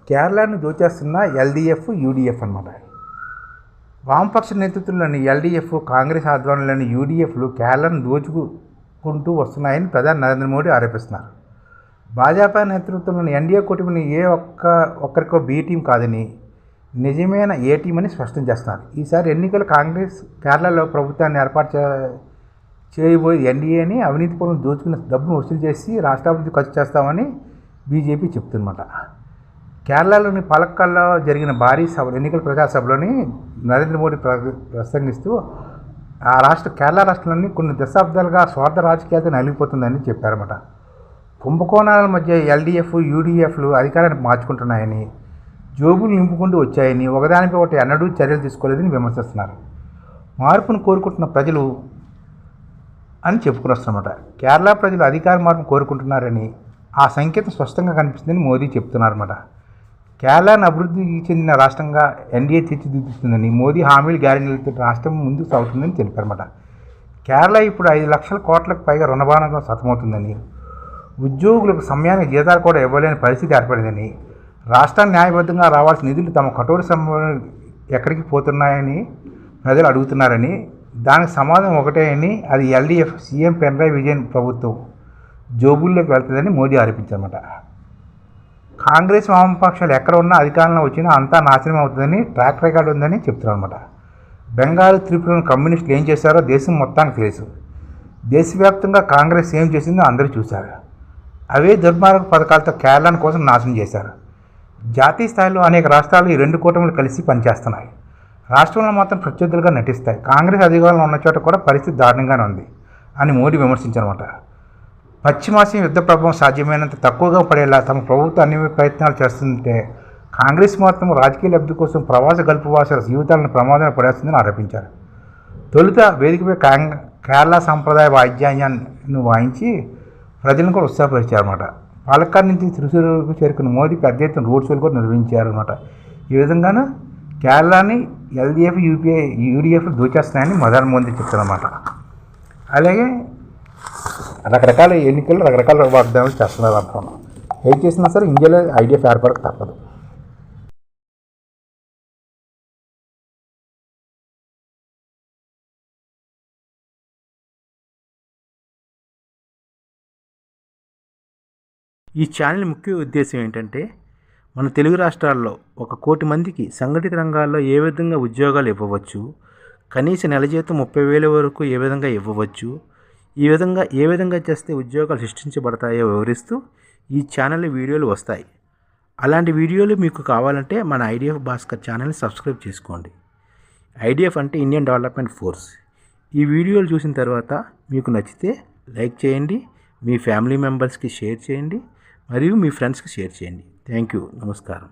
కేరళను దోచేస్తున్న LDF, UDF అన్నమాట. వామపక్ష నేతృత్వంలోని ఎల్డీఎఫ్, కాంగ్రెస్ ఆధ్వర్యంలోని యూడీఎఫ్లు కేరళను దోచుకుంటూ వస్తున్నాయని ప్రధాని నరేంద్ర మోడీ ఆరోపిస్తున్నారు. భాజపా నేతృత్వంలోని ఎన్డీఏ కూటమిని ఒక్కరికో బి టీం కాదని, నిజమైన ఏ టీం అని స్పష్టం చేస్తున్నారు. ఈసారి ఎన్నికలు కాంగ్రెస్ కేరళలో ప్రభుత్వాన్ని ఏర్పాటు చేయబోయేది ఎన్డీఏ అని, అవినీతిపరులను దోచుకున్న డబ్బును వసూలు చేసి రాష్ట్రాభివృద్ధి ఖర్చు చేస్తామని బీజేపీ చెప్తుందన్నమాట. కేరళలోని పాలక్కల్లో జరిగిన భారీ ఎన్నికల ప్రచార సభలోని నరేంద్ర మోడీ ప్రసంగిస్తూ కేరళ రాష్ట్రంలోని కొన్ని దశాబ్దాలుగా స్వార్థ రాజకీయాలతో నలిగిపోతుందని చెప్పారన్నమాట. కుంభకోణాల మధ్య ఎల్డీఎఫ్, యూడీఎఫ్లు అధికారాన్ని మార్చుకుంటున్నాయని, జోబులు నింపుకుంటూ వచ్చాయని, ఒకదానిపై ఒకటి ఎన్నడూ చర్యలు తీసుకోలేదని విమర్శిస్తున్నారు. మార్పును కోరుకుంటున్న ప్రజలు అని చెప్పుకుని వస్తున్నమాట. కేరళ ప్రజలు అధికార మార్పును కోరుకుంటున్నారని, ఆ సంకేతం స్పష్టంగా కనిపిస్తుందని మోదీ చెప్తున్నారన్నమాట. కేరళను అభివృద్ధి చెందిన రాష్ట్రంగా ఎన్డీఏ తీర్చిదిద్దుతుందని, మోదీ హామీలు గ్యారెంటీలతో రాష్ట్రం ముందుకు సాగుతుందని తెలిపారన్నమాట. కేరళ ఇప్పుడు 5 లక్షల కోట్లకు పైగా రుణభారంతో సతమవుతుందని, ఉద్యోగులకు సమయానికి జీతాలు కూడా ఇవ్వలేని పరిస్థితి ఏర్పడిందని, రాష్ట్రాన్ని న్యాయబద్ధంగా రావాల్సిన నిధులు తమ కఠోర సమయం ఎక్కడికి పోతున్నాయని ప్రజలు అడుగుతున్నారని, దానికి సమాధానం ఒకటే అని, అది ఎల్డీఎఫ్ సీఎం పినరయ్ విజయన్ ప్రభుత్వం జోబుల్లోకి వెళ్తుందని మోదీ ఆరోపించారన్నమాట. కాంగ్రెస్ వామపక్షాలు ఎక్కడ ఉన్నా అధికారంలో వచ్చినా అంతా నాశనం అవుతుందని ట్రాక్ రికార్డు ఉందని చెప్తున్నారన్నమాట. బెంగాల్, త్రిపురను కమ్యూనిస్టులు ఏం చేశారో దేశం మొత్తానికి తెలుసు. దేశవ్యాప్తంగా కాంగ్రెస్ ఏం చేసిందో అందరూ చూశారు. అవే దుర్మార్గ పథకాలతో కేరళను కోసం నాశనం చేశారు. జాతీయ స్థాయిలో అనేక రాష్ట్రాలు ఈ 2 కూటములు కలిసి పనిచేస్తున్నాయి. రాష్ట్రంలో మాత్రం ప్రత్యర్థులుగా నటిస్తాయి. కాంగ్రెస్ అధికారంలో ఉన్న చోట కూడా పరిస్థితి దారుణంగానే ఉంది అని మోడీ విమర్శించారన్నమాట. పశ్చిమాసియా యుద్ధ ప్రభావం సాధ్యమైనంత తక్కువగా పడేలా తమ ప్రభుత్వం అన్ని ప్రయత్నాలు చేస్తుంటే, కాంగ్రెస్ మాత్రం రాజకీయ లబ్ధి కోసం ప్రవాస గల్పువాసుల జీవితాలను ప్రమాదంలో పడేస్తుందని ఆరోపించారు. తొలుత వేదికపై కేరళ సాంప్రదాయ వాయిద్యాన్ని వాయించి ప్రజలను కూడా ఉత్సాహపరిచారన్నమాట. పాలక్కాడ్ నుంచి త్రిశూరుకు చేరుకున్న మోదీ పెద్ద ఎత్తున రోడ్ షోలు కూడా నిర్వహించారన్నమాట. ఈ విధంగానే కేరళని ఎల్డీఎఫ్, యూడీఎఫ్ దోచేస్తున్నాయని ప్రధాని మోదీ చెప్తారన్నమాట. అలాగే రకరకాల ఎన్నికలు రకరకాల వాగ్దానాలు చేస్తున్నారు అనుకున్నాం. ఏం చేసినా సరే ఇండియాలో ఐడిఎఫ్ ఏర్పడక తప్పదు. ఈ ఛానల్ ముఖ్య ఉద్దేశం ఏంటంటే, మన తెలుగు రాష్ట్రాల్లో 1 కోటి మందికి సంఘటిత రంగాల్లో ఏ విధంగా ఉద్యోగాలు ఇవ్వవచ్చు, కనీస నెల జీతం 30,000 వరకు ఏ విధంగా ఇవ్వవచ్చు, ఏ విధంగా చేస్తే ఉద్యోగాలు సృష్టించబడతాయో వివరిస్తూ ఈ ఛానల్ వీడియోలు వస్తాయి. అలాంటి వీడియోలు మీకు కావాలంటే మన ఐడిఎఫ్ భాస్కర్ ఛానల్ని సబ్స్క్రైబ్ చేసుకోండి. ఐడిఎఫ్ అంటే ఇండియన్ డెవలప్మెంట్ ఫోర్స్. ఈ వీడియోలు చూసిన తర్వాత మీకు నచ్చితే లైక్ చేయండి, మీ ఫ్యామిలీ మెంబర్స్కి షేర్ చేయండి, మరియు మీ ఫ్రెండ్స్కి షేర్ చేయండి. Thank you. నమస్కారం.